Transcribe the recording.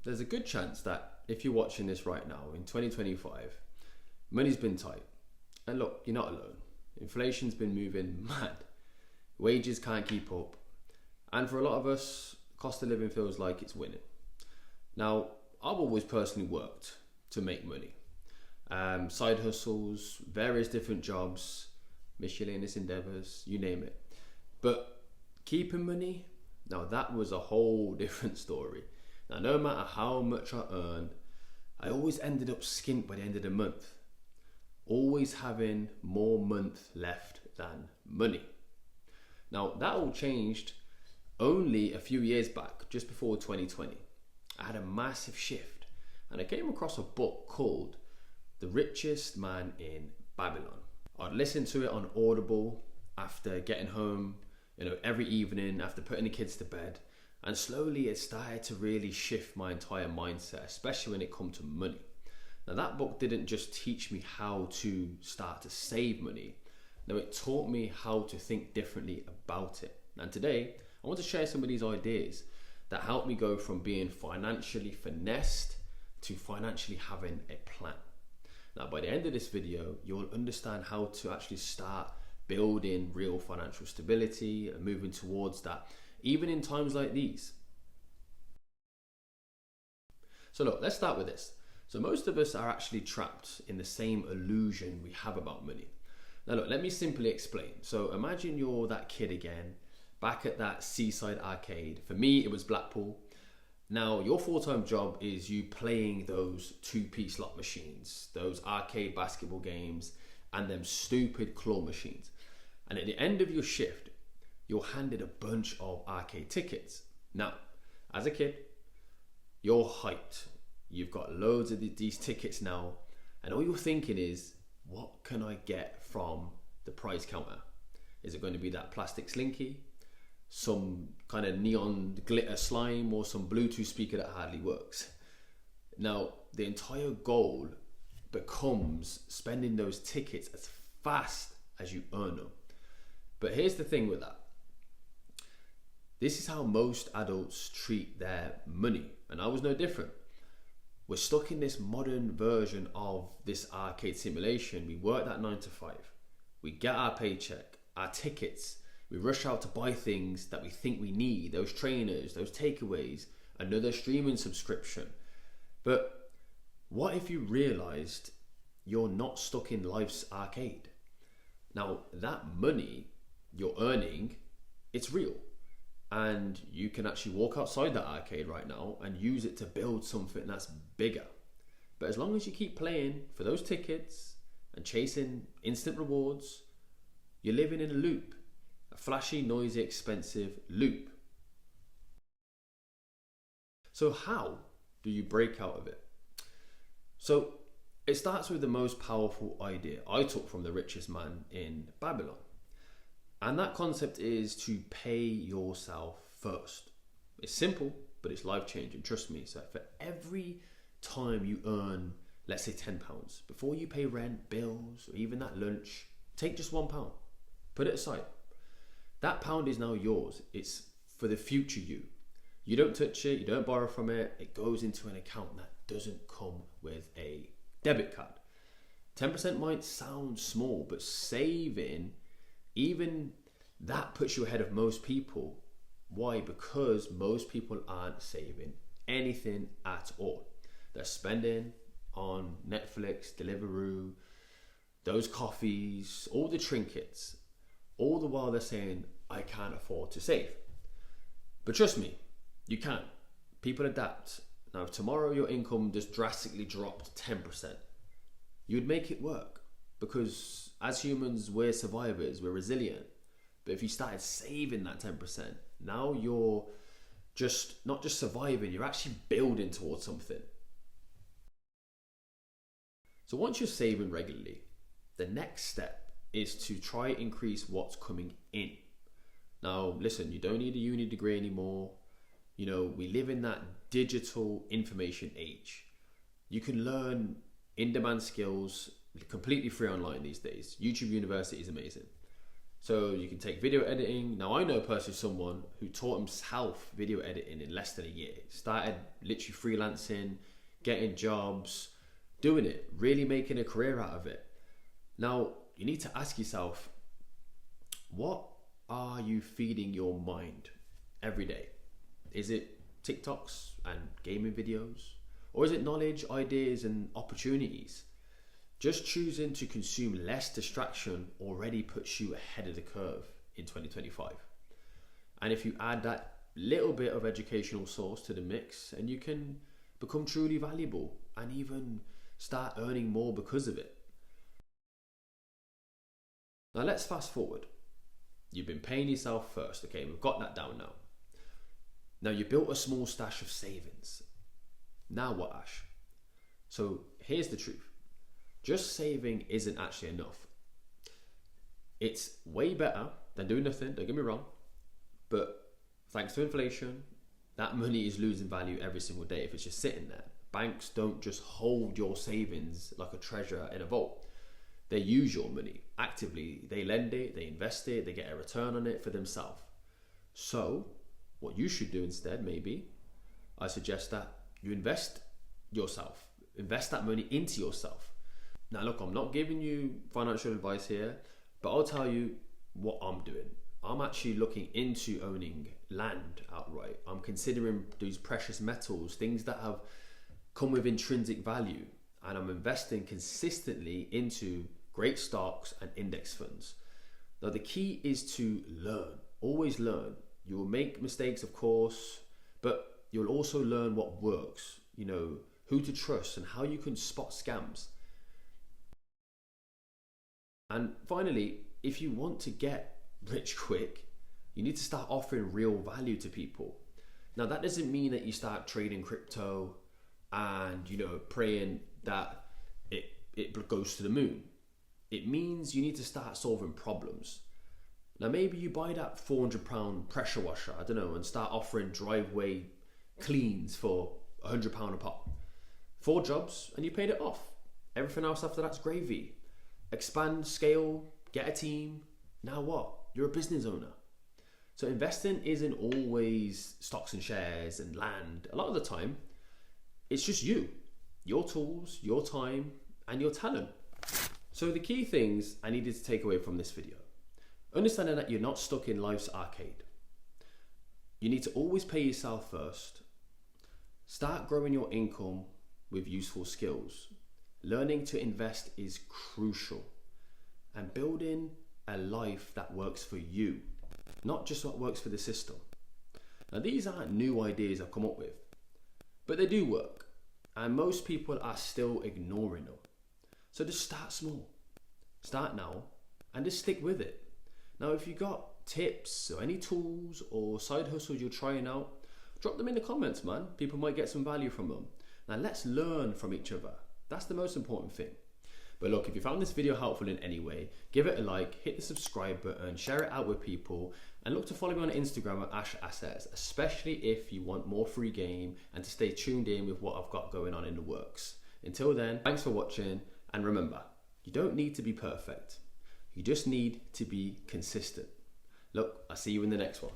there's a good chance that if you're watching this right now in 2025, money's been tight. And look, you're not alone. Inflation's been moving mad. Wages can't keep up. And for a lot of us, cost of living feels like it's winning. Now, I've always personally worked to make money. Side hustles, various different jobs, miscellaneous endeavors, you name it. But keeping money, now that was a whole different story. Now, no matter how much I earned, I always ended up skint by the end of the month. Always having more month left than money. Now, that all changed only a few years back, just before 2020. I had a massive shift and I came across a book called The Richest Man in Babylon. I'd listen to it on Audible after getting home, every evening after putting the kids to bed, and slowly it started to really shift my entire mindset, especially when it comes to money. Now, that book didn't just teach me how to start to save money. No, it taught me how to think differently about it. And today, I want to share some of these ideas that helped me go from being financially finessed to financially having a plan. Now, by the end of this video, you'll understand how to actually start building real financial stability and moving towards that, even in times like these. So look, let's start with this. So most of us are actually trapped in the same illusion we have about money. Now look, let me simply explain. So imagine you're that kid again, back at that seaside arcade. For me, it was Blackpool. Now, your full-time job is you playing those two-piece slot machines, those arcade basketball games, and them stupid claw machines. And at the end of your shift, you're handed a bunch of arcade tickets. Now, as a kid, you're hyped. You've got loads of these tickets now, and all you're thinking is, what can I get from the prize counter? Is it going to be that plastic slinky, some kind of neon glitter slime, or some Bluetooth speaker that hardly works? Now, the entire goal becomes spending those tickets as fast as you earn them. But here's the thing with that. This is how most adults treat their money, and I was no different. We're stuck in this modern version of this arcade simulation. We work that 9 to 5. We get our paycheck, our tickets. We rush out to buy things that we think we need, those trainers, those takeaways, another streaming subscription. But what if you realized you're not stuck in life's arcade? Now, that money you're earning, it's real. And you can actually walk outside that arcade right now and use it to build something that's bigger. But as long as you keep playing for those tickets and chasing instant rewards, you're living in a loop, a flashy, noisy, expensive loop. So how do you break out of it? So it starts with the most powerful idea I took from The Richest Man in Babylon. And that concept is to pay yourself first. It's simple, but it's life-changing, trust me. So for every time you earn, let's say £10, before you pay rent, bills, or even that lunch, take just £1. Put it aside. That pound is now yours. It's for the future you. You don't touch it, you don't borrow from it. It goes into an account that doesn't come with a debit card. 10% might sound small, but saving, even that puts you ahead of most people. Why? Because most people aren't saving anything at all. They're spending on Netflix, Deliveroo, those coffees, all the trinkets, all the while they're saying, I can't afford to save. But trust me, you can. People adapt. Now, if tomorrow your income just drastically dropped 10%, you'd make it work, because as humans, we're survivors, we're resilient. But if you started saving that 10%, now you're just not just surviving, you're actually building towards something. So once you're saving regularly, the next step is to try increase what's coming in. Now, listen, you don't need a uni degree anymore. We live in that digital information age. You can learn in-demand skills completely free online these days. YouTube University is amazing. So you can take video editing. Now I know personally someone who taught himself video editing in less than a year. Started literally freelancing, getting jobs, doing it, really making a career out of it. Now you need to ask yourself, what are you feeding your mind every day? Is it TikToks and gaming videos? Or is it knowledge, ideas, and opportunities? Just choosing to consume less distraction already puts you ahead of the curve in 2025. And if you add that little bit of educational source to the mix, and you can become truly valuable and even start earning more because of it. Now let's fast forward. You've been paying yourself first, okay? We've got that down now. Now you built a small stash of savings. Now what, Ash? So here's the truth. Just saving isn't actually enough. It's way better than doing nothing, don't get me wrong. But thanks to inflation, that money is losing value every single day if it's just sitting there. Banks don't just hold your savings like a treasure in a vault. They use your money actively. They lend it, they invest it, they get a return on it for themselves. So what you should do instead, maybe, I suggest that you invest yourself. Invest that money into yourself. Now look, I'm not giving you financial advice here, but I'll tell you what I'm doing. I'm actually looking into owning land outright. I'm considering these precious metals, things that have come with intrinsic value, and I'm investing consistently into great stocks and index funds. Now the key is to learn, always learn. You will make mistakes, of course, but you'll also learn what works, you know, who to trust and how you can spot scams. And finally, if you want to get rich quick, you need to start offering real value to people. Now that doesn't mean that you start trading crypto and, you know, praying that it goes to the moon. It means you need to start solving problems. Now maybe you buy that £400 pressure washer, I don't know, and start offering driveway cleans for £100 a pop. 4 jobs and you paid it off. Everything else after that's gravy. Expand, scale, get a team. Now what? You're a business owner. So investing isn't always stocks and shares and land. A lot of the time, it's just you, your tools, your time, and your talent. So the key things I needed to take away from this video. Understanding that you're not stuck in life's arcade. You need to always pay yourself first. Start growing your income with useful skills. Learning to invest is crucial. And building a life that works for you, not just what works for the system. Now these aren't new ideas I've come up with, but they do work. And most people are still ignoring them. So just start small. Start now and just stick with it. Now if you got tips or any tools or side hustles you're trying out, drop them in the comments, man. People might get some value from them. Now let's learn from each other. That's the most important thing. But look, if you found this video helpful in any way, give it a like, hit the subscribe button, share it out with people, and look to follow me on Instagram at Ash Assets, especially if you want more free game and to stay tuned in with what I've got going on in the works. Until then, thanks for watching, and remember, you don't need to be perfect. You just need to be consistent. Look, I'll see you in the next one.